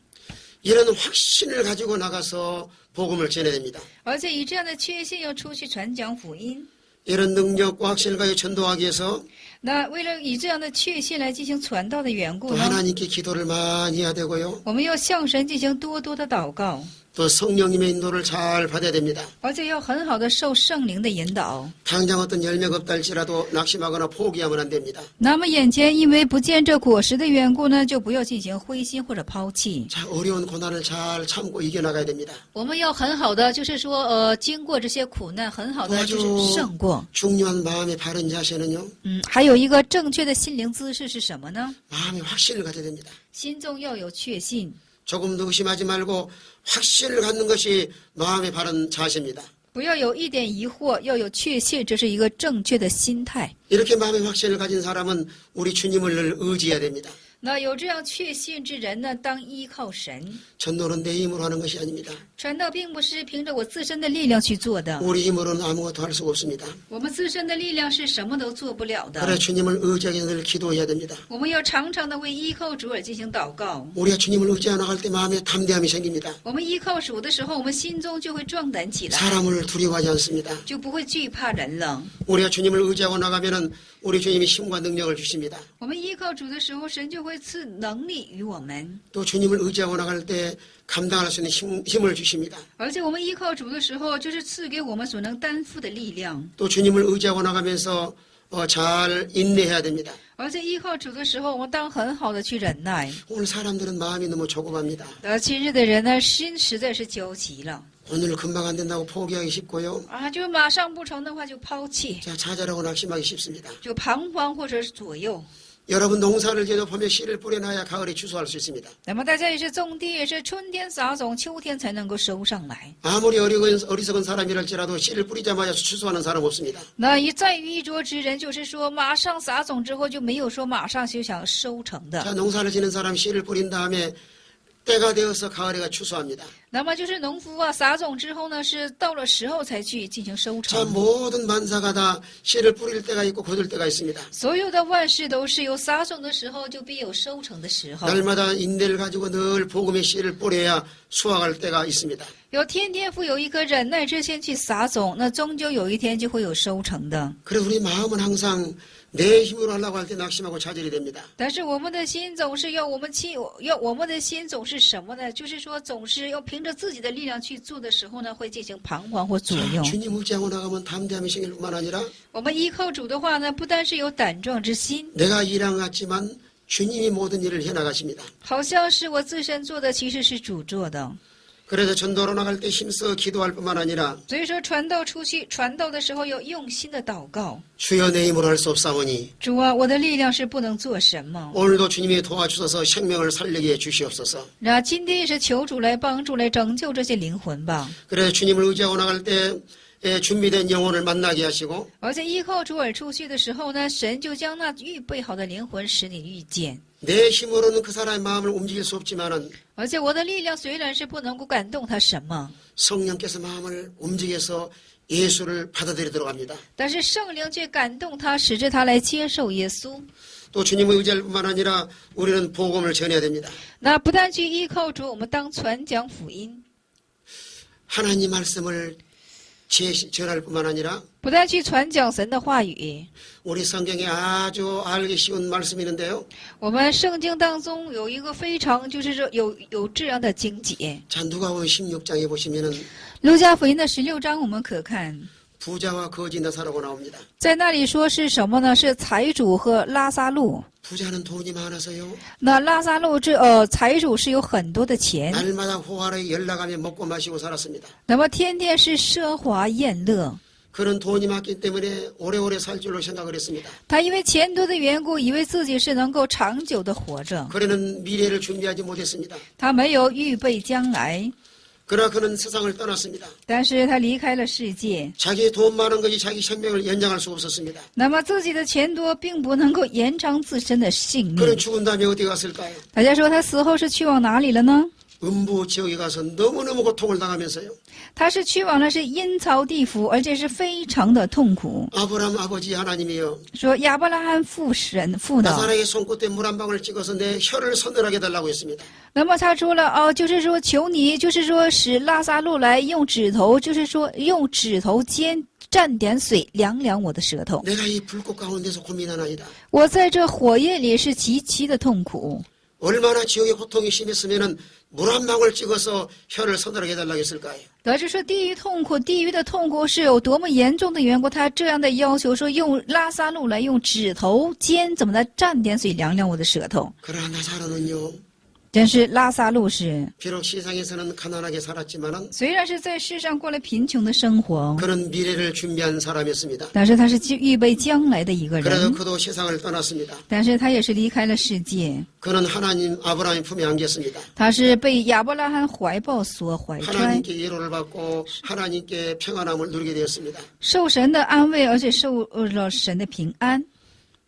이런 확신을 가지고 나가서 복음을 전해야 됩니다. 而且以这样的确信要出去传讲福音。 이런 능력과 확신을 가지고 전도하기 위해서 那为了以这样的确信来进行传道的缘故 또 呢， 하나님께 기도를 많이 해야 되고요. 我们要向神进行多多的祷告， 또 성령님의 인도를 잘 받아야 됩니다. 而且要很好的受圣灵的引导。 당장 어떤 열매가 없다 할지라도 낙심하거나 포기하면 안 됩니다. 那么眼前因为不见这果实的缘故呢，就不要进行灰心或者抛弃。 자, 어려운 고난을 잘 참고 이겨나가야 됩니다. 我们要很好的，就是说，经过这些苦难，很好的就是胜过。 중요한 마음의 바른 자세는요. 还有一个正确的心灵姿势是什么呢？ 마음의 확신을 가져야 됩니다. 心中要有确信， 조금도 의심하지 말고 확신을 갖는 것이 마음의 바른 자세입니다. 不要有一点疑惑，要有确信，这是一个正确的心态。 이렇게 마음의 확신을 가진 사람은 우리 주님을 늘 의지해야 됩니다. 那有这样确信之人呢，当依靠神。 전도는 내 힘으로 하는 것이 아닙니다. 传道并不是凭着我自身的力量去做的， 우리 힘으로는 아무것도 할 수가 없습니다. 我们自身的力量是什么都做不了的。 그래 주님을 의지하게 늘 기도해야 됩니다. 我们要常常的为依靠主而进行祷告。 우리가 주님을 의지하고 나갈 때 마음에 담대함이 생깁니다. 我们依靠主的时候，我们心中就会壮胆起来， 사람을 두려워하지 않습니다. 就不会惧怕人了。 우리가 주님을 의지하고 나가면은 우리 주님이 힘과 능력을 주십니다. 我们依靠主的时候，神就会赐能力与我们。 또 주님을 의지하고 나갈 때 감당할 수 있는 힘을 주십니다. 而且我们依靠主的时候，就是赐给我们所能担负的力量。 또 주님을 의지하고 나가면서 잘 인내해야 됩니다. 而且依靠主的时候，我们当很好的去忍耐。 오늘 사람들은 마음이 너무 조급합니다. 今日的人呢，心实在是焦急了 오늘 금방 안 된다고 포기하기 쉽고요. 啊，就马上不成的话就抛弃， 자, 좌절하고 낙심하기 쉽습니다. 就彷徨或者是左右。 여러분 농사를 지어도 봄에 씨를 뿌려놔야 가을에 추수할 수 있습니다. 那么大家也是种地，也是春天撒种，秋天才能够收上来。 아무리 어리석은 사람이랄지라도 씨를 뿌리자마자 추수하는 사람 없습니다. 那一在于一拙之人，就是说马上撒种之后就没有说马上就想收成的。 자, 농사를 지는 사람 씨를 뿌린 다음에 때가 되어서 가을에가 추수합니다. 那么就是农夫啊，撒种之后呢，是到了时候才去进行收 자, 成。 모든 만사가 다 씨를 뿌릴 때가 있고 거둘 때가 있습니다. 所有的万事都是有撒种的时候，就必有收成的时候。 날마다 인내를 가지고 늘 복음의 씨를 뿌려야 수확할 때가 있습니다. 有天天富有一颗忍耐之心去撒种，那终究有一天就会有收成的。 그래서 우리 마음은 항상 내 힘으로 하려고 할 때 낙심하고 좌절이 됩니다. 但是我们的心总是要我们的心总是什么呢？就是说总是要凭着自己的力量去做的时候呢，会进行彷徨或左右。 주님 의지하고 나가면 담대함이 생길 뿐만 아니라 我们依靠主的话呢，不单是有胆壮之心， 내가 일한 것 같지만 주님이 모든 일을 해나가십니다. 好像是我自身做的，其实是主做的。 그래서 전도로 나갈 때 힘써 기도할 뿐만 아니라 所以说，传道出去传道的时候，要用心的祷告。 주여 내 힘으로 할 수 없사오니 主啊，我的力量是不能做什么。 오늘도 주님이 도와주셔서 생명을 살리게 해주시옵소서. 那今天也是求主来帮助，来拯救这些灵魂吧。 그래서 주님을 의지하고 나갈 때 준비된 영혼을 만나게 하시고 而且依靠主而出去的时候呢，神就将那预备好的灵魂使你遇见。 내 힘으로는 그 사람의 마음을 움직일 수 없지만은 而且我的力量虽然是不能够感动他什么， 성령께서 마음을 움직여서 예수를 받아들이도록 합니다. 但是圣灵却感动他，使着他来接受耶稣。 또 주님을 의지할 뿐만 아니라 우리는 복음을 전해야 됩니다. 那不但去依靠主，我们当传讲福音， 하나님 말씀을 전할 뿐만 아니라 不但去传讲神的话语。 우리 성경에 아주 알기 쉬운 말씀이 있는데요. 我们圣经当中有一个非常就是说有这样的经节， 자, 누가복음 16장에 보시면은 路加福音的16章我们可看， 부자와 거지 나사로가 나옵니다. 在那里说是什么呢？是财主和拉撒路。 부자는 돈이 많아서요. 那拉撒路财主是有很多的钱， 날마다 호화를 열나가며 먹고 마시고 살았습니다. 那么天天是奢华宴乐。 그는 돈이 많기 때문에 오래오래 살 줄로 생각을 했습니다. 他因为钱多的缘故，以为自己是能够长久的活着， 그는 미래를 준비하지 못했습니다. 他没有预备将来。 그러나 그는 세상을 떠났습니다. 但是他离开了世界。 자기 돈 많은 것이 자기 생명을 연장할 수 없었습니다. 那么自己的钱多，并不能够延长自身的性 그는 命。 죽은 다음에 어디 갔을까요? 大家说他死后是去往哪里了呢？ 음부 지역에 가서 너무너무 고통을 당하면서요. 他是去往的是阴曹地府，而且是非常的痛苦。 아브라함 아버지 하나님이여 说亚伯拉罕父的， 나사렛의 손끝에 물 한 방울 찍어서 내 혀를 서늘하게 달라고 했습니다. 那么他说了就是说求你，就是说使拉撒路来用指头，就是说用指头尖蘸点水凉凉我的舌头。 내가 이 불꽃 가운데서 고민하나이다. 我在这火焰里是极其的痛苦。 얼마나 지옥의 고통이 심했으면은 물 한 방울 찍어서 혀를 서늘하게 달라고 했을까요? 得知说地狱痛苦，地狱的痛苦是有多么严重的缘故，他这样的要求说用拉撒路来用指头尖怎么的蘸点水凉凉我的舌头。 그러나 나사로는요. 但是拉撒路是 비록 시상에서는 가난하게 살았지만은 虽然是在世上过了贫穷的生活， 그는 미래를 준비한 사람이었습니다. 但是他是预备将来的一个 그래도 人。 그도 세상을 떠났습니다. 但是他也是离开了世界， 그는 하나님 아브라함의 품에 안겼습니다. 他是被亚伯拉罕怀抱所怀揣， 하나님께 예로를 받고 하나님께 평안함을 누리게 되었습니다. 受神的安慰，而且受了神的平安。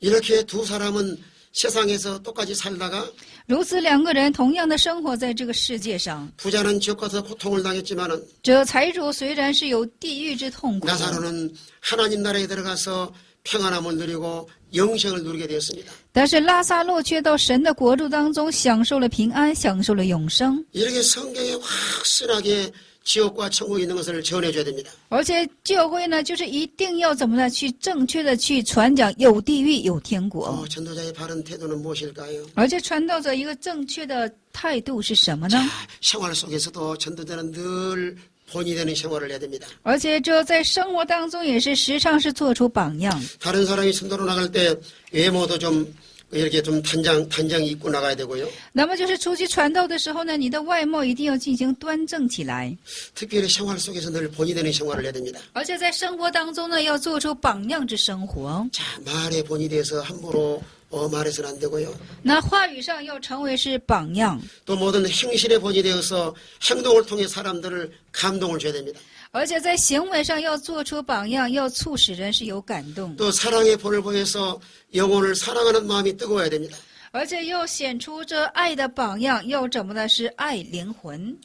이렇게 두 사람은 세상에서 똑같이 살다가 如此两个人同样的生活在这个世界上， 부자는 지옥 가서 고통을 당했지만은 这财主虽然是有地狱之痛苦， 나사로는 하나님 나라에 들어가서 평안함을 누리고 영생을 누리게 되었습니다. 但是拉撒路却到神的国度当中享受了平安，享受了永生。 이렇게 성경에 확실하게 지옥과 천국이 있는 것을 전해줘야 됩니다. 而且教会呢，就是一定要怎么呢？去正确的去传讲有地狱有天国。 전도자의 바른 태도는 무엇일까요? 而且传道者一个正确的态度是什么呢？ 생활 속에서도 전도자는 늘 본이 되는 생활을 해야 됩니다. 而且这在生活当中也是时常是做出榜样。 다른 사람이 전도로 나갈 때 외모도 좀 이렇게 좀 단정히 입고 나가야 되고요. 那么就是出去传道的时候呢，你的外貌一定要进行端正起来。 특별히 생활 속에서 늘 본이 되는 생활을 해야 됩니다. 而且在生活当中呢，要做出榜样之生活。 자, 말의 본이 돼서 함부로 말해서는 안 되고요. 那话语上要成为是榜样， 또 모든 행실의 본이 되어서 행동을 통해 사람들을 감동을 줘야 됩니다. 而且在行为上要做出榜样，要促使人是有感动， 또 사랑의 본을 보여서 영혼을 사랑하는 마음이 뜨거워야 됩니다. 而且要显出这爱的榜样，要怎么呢？是爱灵魂。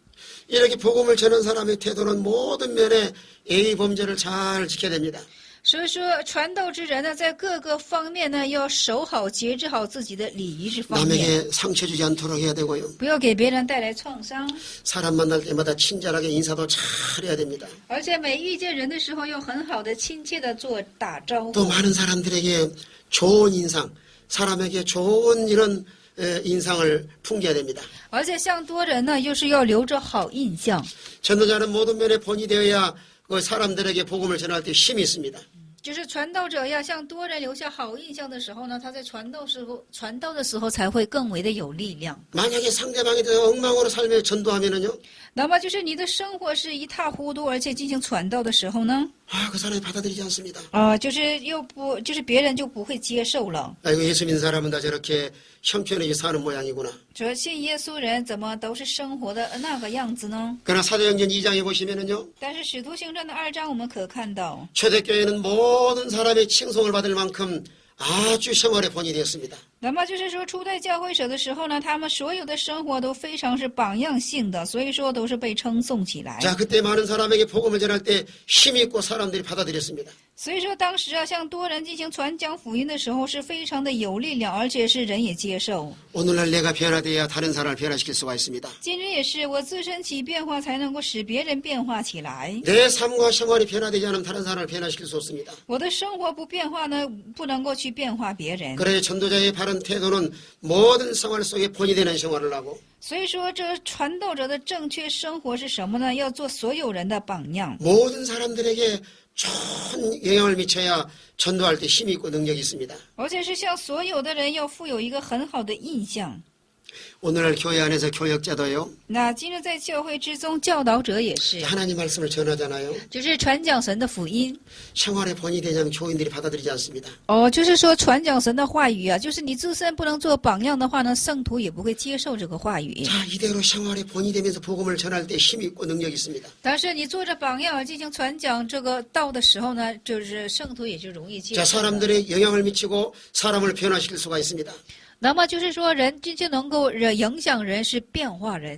이렇게 복음을 전하는 사람의 태도는 모든 면에 예의 범죄를 잘 지켜야 됩니다. 所以说，传道之人呢，在各个方面呢，要守好、节制好自己的礼仪这方面， 남에게 상처 주지 않도록 해야 되고요. 不要给别人带来创伤。 사람 만날 때마다 친절하게 인사도 잘해야 됩니다. 而且每遇见人的时候，要很好的、亲切的做打招 또 呼。 많은 사람들에게 좋은 인상, 사람에게 좋은 이런 인상을 풍겨야 됩니다. 而且向多人呢，又是要留着好印象。 전도자는 모든 면에 본이 되어야 그 사람들에게 복음을 전할 때 힘이 있습니다. 就是传道者要向多人留下好印象的时候呢，他在传道的时候才会更为的有力量。 만약에 상대방이 더 엉망으로 살며 전도하면은요, 那么就是你的生活是一塌糊涂，而且进行传道的时候呢， 그 사람이 받아들이지 않습니다. 就是别人就不会接受了。 아이고 예수 믿는 사람은 다 저렇게 형편없이 사는 모양이구나. 说信耶稣人怎么都是生活的那个样子呢？ 그러나 사도행전 2장에 보시면은요, 但是使徒行传的2章我们可看到， 초대교회는 모든 사람의 칭송을 받을 만큼 아주 생활의 본이 되었습니다. 那么就是说初代教会者的时候呢，他们所有的生活都非常是榜样性的，所以说都是被称颂起来。 자, 그때 많은 사람에게 복음을 전할 때 힘있고 사람들이 받아들였습니다. 所以说当时啊，向多人进行传讲福音的时候是非常的有力量，而且是人也接受。 오늘날 내가 변화되어야 다른 사람을 변화시킬 수가 있습니다. 今日也是我自身起变化，才能够使别人变化起来。 내 삶과 생활이 변화되지 않으면 다른 사람을 변화시킬 수 없습니다. 我的生活不变化呢，不能够去变化别人。 그래 전도자의 바른 태도는 모든 생활 속에 본이 되는 생활을 하고 所以说，这传道者的正确生活是什么呢？要做所有人的榜样， 모든 사람들에게 좋은 영향을 미쳐야 전도할 때 힘이 있고 능력이 있습니다. 而且是向所有的人要富有一个很好的印象。 오늘날 교회 안에서 교역자도요. 那今日在教会之中，教导者也是， 하나님 말씀을 전하잖아요. 就是传讲神的福音。 생활의 본이 되냐면 교인들이 받아들이지 않습니다. 就是说传讲神的话语啊，就是你自身不能做榜样的话呢，圣徒也不会接受这个话语。 자, 이대로 생활의 본이 되면서 복음을 전할 때 힘이 있고 능력이 있습니다. 但是你做着榜样进行传讲这个道的时候呢，就是圣徒也就容易接 자, 受了。 사람들의 영향을 미치고 사람을 변화시킬 수가 있습니다. 那么就是说，人就能够影响人，是变化人，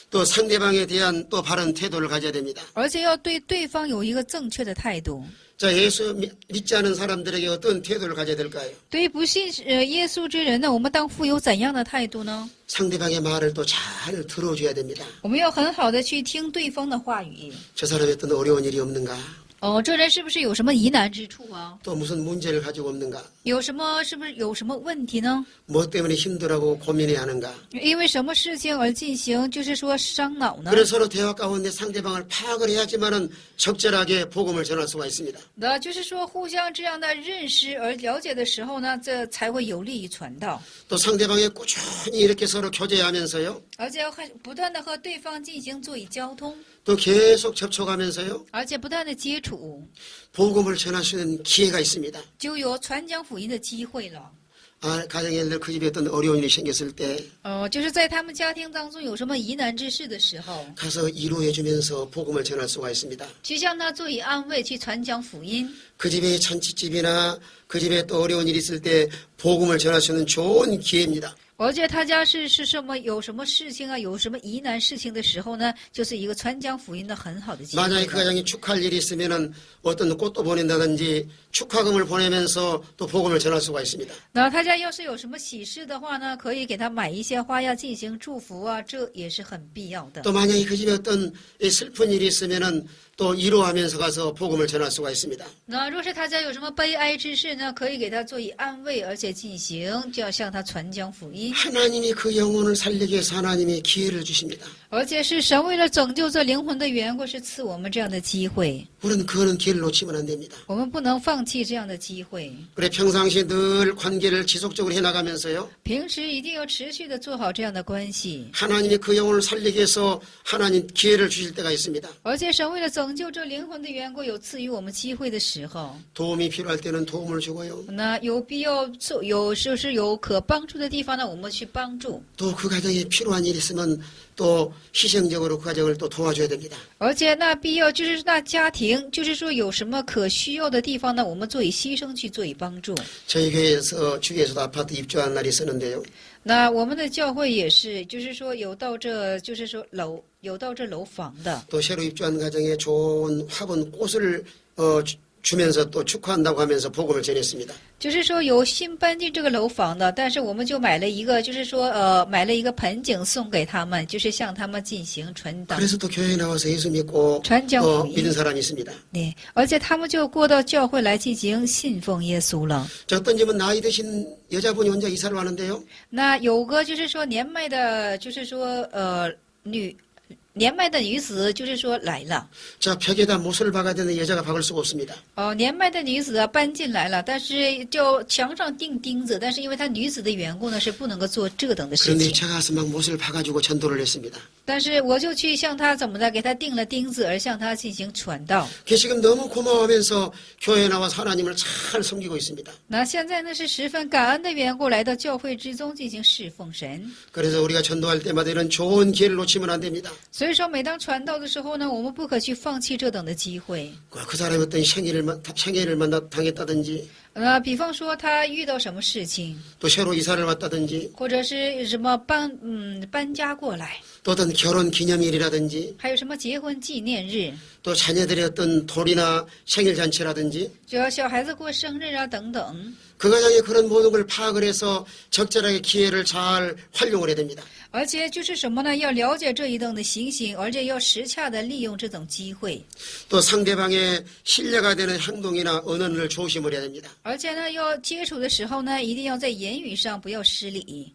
또 상대방에 대한 또 바른 태도를 가져야 됩니다. 而且要对对方有一个正确的态度。 자, 예수 믿지 않은 사람들에게 어떤 태도를 가져야 될까요? 对于不信耶稣之人呢，我们当负有怎样的态度呢？ 상대방의 말을 또 잘 들어줘야 됩니다. 我们要很好的去听对方的话语。 저 사람이 어떤 어려운 일이 없는가? 这人是不是有什么疑难之处啊？ 또 무슨 문제를 가지고 없는가? 是不是有什么问题呢？ 뭐 때문에 힘들어하고 고민해야 하는가? 因为什么事情而进行，就是说伤脑呢？ 그래서 서로 대화 가운데 상대방을 파악을 해야지만은 적절하게 복음을 전할 수가 있습니다. 那就是说，互相这样的认识而了解的时候呢，这才会有利于传道。 또 상대방에 꾸준히 이렇게 서로 교제하면서요. 而且要不断的和对方进行做以交通， 또 계속 접촉하면서요. 而且不断的接触， 복음을 전할 수 있는 기회가 있습니다. 就有传讲福音的机会了。 가정에 예를 들어 그 집에 어떤 어려운 일이 생겼을 때 就是在他们家庭当中有什么疑难之事的时候， 가서 위로해주면서 복음을 전할 수가 있습니다. 去向他做以安慰，去传讲福音。 그 집에 잔치집이나 그 집에 또 어려운 일이 있을 때 복음을 전할 수 있는 좋은 기회입니다. 而且他家是什么有什么事情啊，有什么疑难事情的时候呢，就是一个传讲福音的很好的机会。 만약에 그 가정에 축하할 일이 있으면은 어떤 꽃도 보낸다든지 축하금을 보내면서 또 복음을 전할 수가 있습니다. 那他家要是有什么喜事的话呢，可以给他买一些花呀，进行祝福啊，这也是很必要的。 또 만약에 그 집에 어떤 슬픈 일이 있으면은 또 위로하면서 가서 복음을 전할 수가 있습니다. 那若是他家有什么悲哀之事呢，可以给他做以安慰，而且进行就要向他传讲福音。 하나님이 그 영혼을 살리기 위해서 하나님이 기회를 주십니다. 而且是神为了拯救这灵魂的缘故，是赐我们这样的机会， 우리는 그거는 기회를 놓치면 안 됩니다. 我们不能放弃这样的机会。 그래 평상시에 늘 관계를 지속적으로 해나가면서요. 平时一定要持续的做好这样的关系， 하나님이 그 영혼을 살리기 위해서 하나님 기회를 주실 때가 있습니다. 而且神为了拯救这灵魂的缘故，有赐予我们机会的时候， 도움이 필요할 때는 도움을 주고요. 那有必要就是有可帮助的地方呢，我们去帮助。 또 그 가정에 필요한 일이 있으면 또 희생적으로 그 가정을 또 도와줘야 됩니다. 而且那必要就是那家庭，就是说有什么可需要的地方呢，我们做以牺牲去做以帮助。 저희 교회에서 주위에서도 아파트 입주한 날이 있었는데요. 那我们的教会也是，就是说有到这楼房的， 또 새로 입주한 가정에 좋은 화분 꽃을 주면서 또 축하한다고 하면서 복음을 전했습니다. 就是说有新搬进这个楼房的，但是我们就买了一个，就是说买了一个盆景送给他们，就是向他们进行传道。 그래서 또 교회에 나와서 예수 믿고 전장福音。 믿은 사람이 있습니다. 네，而且他们就过到教会来进行信奉耶稣了。 자, 어떤 집은 나이 드신 여자분이 혼자 이사를 왔는데요. 那有个就是说年迈的，就是说年迈的女子，就是说来了。 자, 벽에다 못을 박아야 되는 여자가 박을 수가 없습니다. 年迈的女子啊搬进来了，但是就墙上钉钉子，但是因为她女子的缘故呢，是不能够做这等的事 그런데 情。 제가 가서 막 못을 박아주고 전도를 했습니다. 但是我就去向她怎么的，给她钉了钉子，而向她进行传道。 그게 지금 너무 고마워하면서 교회에 나와서 하나님을 잘 섬기고 있습니다. 那现在呢是十分感恩的缘故，来到教会之中进行侍奉神。 그래서 우리가 전도할 때마다 이런 좋은 기회를 놓치면 안 됩니다. 所以说，每当传道的时候呢，我们不可去放弃这等的机会。 그 사람이 어떤 생애를 만나 당했다든지 比方说他遇到什么事情， 또 새로 이사를 왔다든지 或者是什么搬家过来， 또 어떤 결혼 기념일이라든지 还有什么结婚纪念日， 또 자녀들의 어떤 돌이나 생일 잔치라든지 就要小孩子过生日啊等等。 그 가정에 그런 모든 걸 파악을 해서 적절하게 기회를 잘 활용을 해야 됩니다. 而且就是什么呢？要了解这一等的情形，而且要时恰的利用这种机会。 또 상대방의 신뢰가 되는 행동이나 언어를 조심을 해야 됩니다. 而且呢，要接触的时候呢，一定要在言语上不要失礼。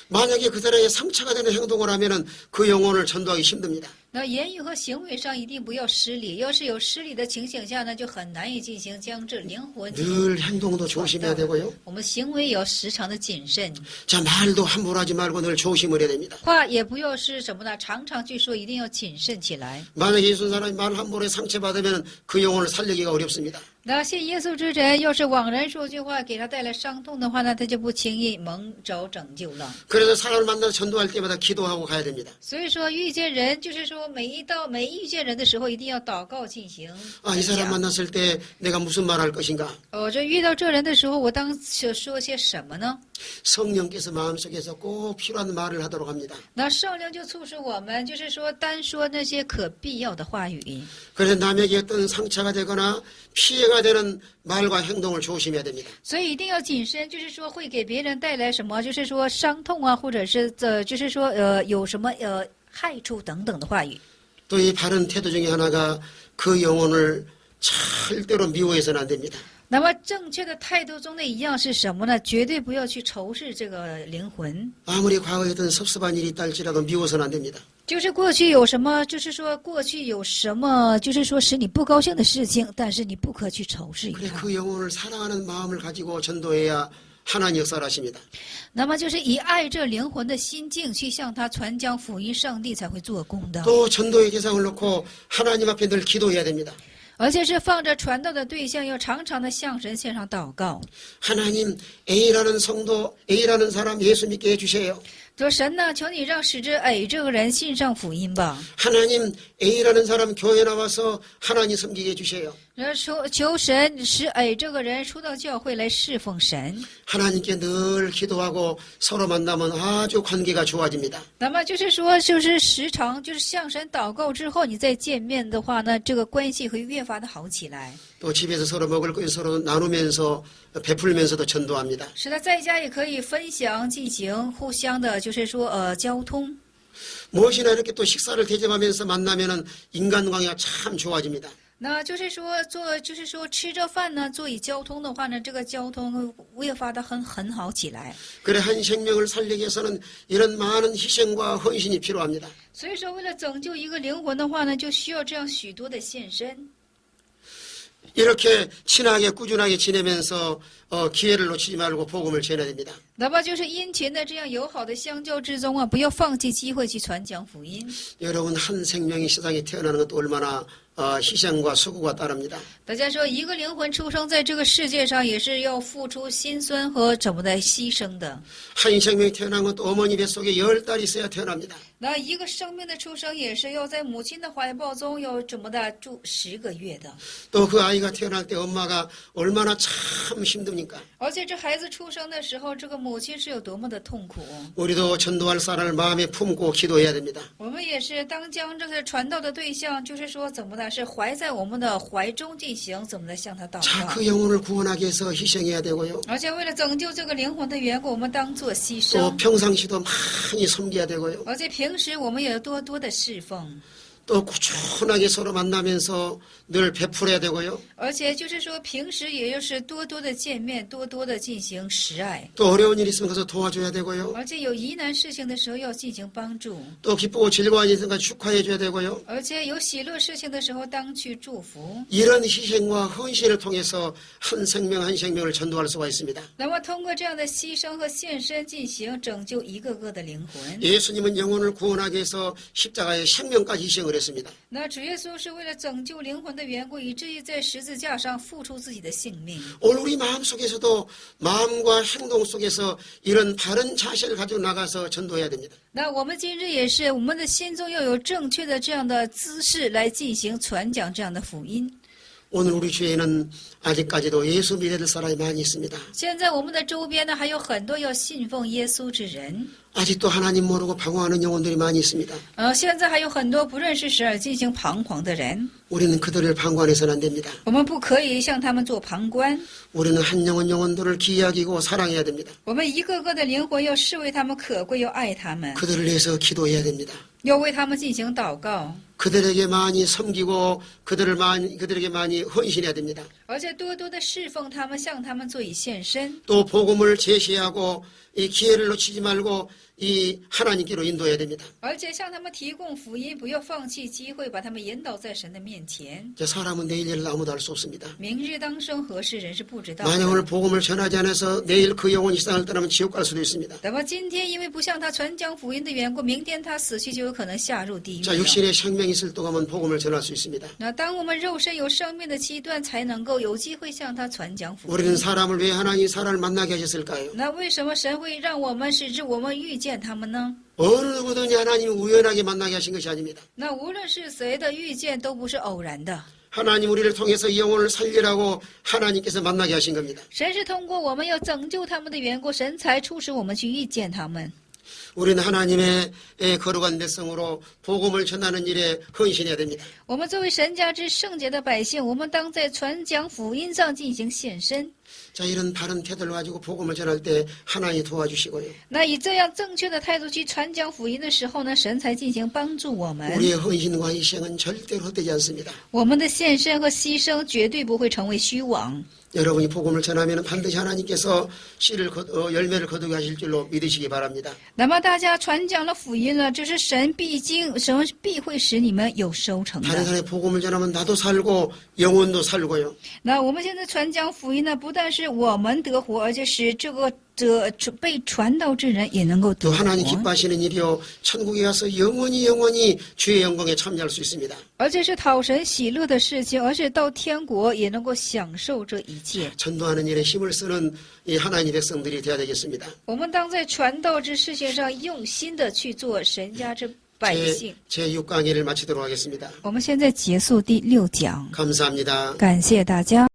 만약에 그 사람의 상처가 되는 행동을 하면은 그 영혼을 전도하기 힘듭니다. 那言语和行为上一定不要失礼，要是有失礼的情形下呢，就很难以进行将这灵魂。 늘 행동도 조심해야 되고요. 我们行为也要时常的谨慎， 자, 말도 함부로 하지 말고 늘 조심을 해야 됩니다. 话也不要是什么呢？常常去说，一定要谨慎起来。 만약에 예수 사람이 말 함부로 상처받으면 그 영혼을 살리기가 어렵습니다. 那信耶稣之人，要是枉然说句话，给他带来伤痛的话呢，他就不轻易蒙着拯救了。 그래서 사람을 만나서 전도할 때마다 기도하고 가야 됩니다. 所以说，遇见人，就是说每遇见人的时候，一定要祷告进行。 아, 이 사람 만났을 때 내가 무슨 말 할 것인가? 这遇到这人的时候，我当说些什么呢？ 성령께서 마음속에서 꼭 필요한 말을 하도록 합니다. 那圣灵就促使我们，就是说单说那些可必要的话语。 그래서 남에게 어떤 상처가 되거나 피해가 되는 말과 행동을 조심해야 됩니다. 所以一定要谨慎，就是说会给别人带来什么，就是说伤痛啊，或者是就是说有什么害处等等的话语。 또 이 바른 태도 중에 하나가 그 영혼을 절대로 미워해서는 안 됩니다. 那么正确的态度中的一样是什么呢？绝对不要去仇视这个灵魂。 아무리 과거에 어떤 섭섭한 일이 있다 할지라도 미워서는 안 됩니다. 就是过去有什么，就是说过去有什么，就是说使你不高兴的事情，但是你不可去仇视于 그래 它。 그 영혼을 사랑하는 마음을 가지고 전도해야 하나님 역사를 하십니다. 那么就是以爱这灵魂的心境去向他传讲福音，上帝才会做工的。 또 전도의 대상을 놓고 하나님 앞에 늘 기도해야 됩니다. 而且是放着传道的对象，要常常的向神献上祷告。 하나님 A라는 성도 A라는 사람 예수 믿게 해주세요. 说神呢，求你让使者A这个人信上福音吧。 하나님 A라는 사람 교회 나와서 하나님 섬기게 해주세요. 然后求神使A这个人出到教会来侍奉神。 하나님께 늘 기도하고 서로 만나면 아주 관계가 좋아집니다. 那么就是说，就是时常就是向神祷告之后，你再见面的话呢，这个关系会越发的好起来。 또 집에서 서로 먹을 것 서로 나누면서 베풀면서도 전도합니다. 是的，在家也可以分享，进行互相的，就是说交通。 무엇이나 이렇게 또 식사를 대접하면서 만나면은 인간관계가 참 좋아집니다. 那就是说吃着饭呢，做以交通的话呢，这个交通越发的很好起来。 그래 한 생명을 살리기 위해서는 이런 많은 희생과 헌신이 필요합니다. 所以说，为了拯救一个灵魂的话呢，就需要这样许多的献身。 이렇게 친하게 꾸준하게 지내면서 기회를 놓치지 말고 복음을 전해야 됩니다. 那么就是殷勤的这样友好的相交之中啊，不要放弃机会去传讲福音。 여러분 한 생명이 세상에 태어나는 것도 얼마나 희생과 수고가 따릅니다. 大家说，一个灵魂出生在这个世界上，也是要付出辛酸和怎么的牺牲的。 한 생명이 태어난 것도 어머니 뱃속에 10달이 있어야 태어납니다. 那一个生命的出生，也是要在母亲的怀抱中要怎么的住10个月的。 또 그 아이가 태어날 때 엄마가 얼마나 참 힘듭니까? 而且这孩子出生的时候，这个母亲是有多么的痛苦。 우리도 전도할 사람을 마음에 품고 기도해야 됩니다. 我们也是当将这个传道的对象，就是说怎么的呢是怀在我们的怀中进行，怎么的向他祷 자, 告。 그 영혼을 구원하기 위해서 희생해야 되고요. 而且为了拯救这个灵魂的缘故，我们当做牺 또 牲。 평상시도 많이 섬겨야 되고요. 而且平时我们也要多多的侍奉。 또 꾸준하게 서로 만나면서 늘 베풀어야 되고요. 而且就是说，平时也就是多多的见面，多多的进行实爱。 또 어려운 일 있으면 가서 도와줘야 되고요. 而且有疑难事情的时候要进行帮助， 또 기쁘고 즐거운 일 있으면 축하해줘야 되고요. 而且有喜乐事情的时候当去祝福。 이런 희생과 헌신을 통해서 한 생명 한 생명을 전도할 수가 있습니다. 那么通过这样的牺牲和献身进行拯救一个个的灵魂。 예수님은 영혼을 구원하기 위해서 십자가에 생명까지 희생을 했습니다. 那主耶稣是为了拯救灵魂的缘故，以至于在十字架上付出自己的性命。 오늘 우리 마음속에서도 마음과 행동 속에서 이런 바른 자세를 가지고 나가서 전도해야 됩니다. 那我们今日也是，我们的心中要有正确的这样的姿势来进行传讲这样的福音。 오늘 우리 주위에는 아직까지도 예수 믿어야 될 사람이 많이 있습니다. 现在我们的周边呢，还有很多要信奉耶稣之人。 아직도 하나님 모르고 방황하는 영혼들이 많이 있습니다. 现在还有很多不认识神而进行彷徨的人。 우리는 그들을 방관해서는 안 됩니다. 我们不可以向他们做旁观， 우리는 한 영혼들을 귀히 여기고 사랑해야 됩니다. 我们一个个的灵魂要视为他们可贵，要爱他们， 그들을 위해서 기도해야 됩니다. 要为他们进行祷告， 그들에게 많이 섬기고 그들에게 많이 헌신해야 됩니다. 而且多多的侍奉他们，向他们做以献身。 또 복음을 제시하고 이 기회를 놓치지 말고 이 하나님께로 인도해야 됩니다. 而且向他们提供福音，不要放弃机会，把他们引导在神的面前。 이제 사람은 내일 일을 아무도 알 수 없습니다. 明日当生何事，人是不知道 만약 的。 오늘 복음을 전하지 않아서 내일 그 영혼이 세상을 떠나면 지옥 갈 수도 있습니다. 那么今天因为不向他传讲福音的缘故，明天他死去就有可能下入地狱 자, 了。 육신의 생명이 있을 동안은 복음을 전할 수 있습니다. 那当我们肉身有生命的期段，才能够有机会向他传讲福 우리는 音。 사람을 왜 하나님이 사람을 만나게 하셨을까요? 那为什么神会让我们使之我们遇见他们呢？ 어느 누구든지 하나님이 우연하게 만나게 하신 것이 아닙니다. 那无论是谁的遇见，都不是偶然的。 하나님 우리를 통해서 이 영혼을 살리라고 하나님께서 만나게 하신 겁니다. 神是通过我们要拯救他们的缘故，神才促使我们去遇见他们。 우리는 하나님의 거룩한 백성으로 복음을 전하는 일에 헌신해야 됩니다. 我们作为神家之圣洁的百姓，我们当在传讲福音上进行献身。 자, 이런 바른 태도를 가지고 복음을 전할 때 하나님이 도와주시고요. 那以这样正确的态度去传讲福音的时候呢，神才进行帮助我们。 우리의 헌신과 희생은 절대로 헛되지 않습니다. 我们的献身和牺牲绝对不会成为虚妄。 여러분이 복음을 전하면 반드시 하나님께서 열매를 거두게 하실 줄로 믿으시기 바랍니다. 那么大家传讲了福音了，这是神必会使你们有收成 다른 的。 사람이 복음을 전하면 나도 살고 영혼도 살고요. 那我们现在传讲福音呢，不但是我们得活，而且使被传道之人也能够得 또 活。 하나님 기뻐하시는 일이요. 천국에 가서 영원히 주의 영광에 참여할 수 있습니다. 而且是讨神喜乐的事情，而且到天国也能够享受这一切。 전도하는 일에 힘을 쓰는 이 하나님의 백성들이 되어야 되겠습니다. 我们当在传道之事情上用心的去做神家之百姓。 제 6강의를 마치도록 하겠습니다. 我们现在结束第6讲， 감사합니다. 感谢大家。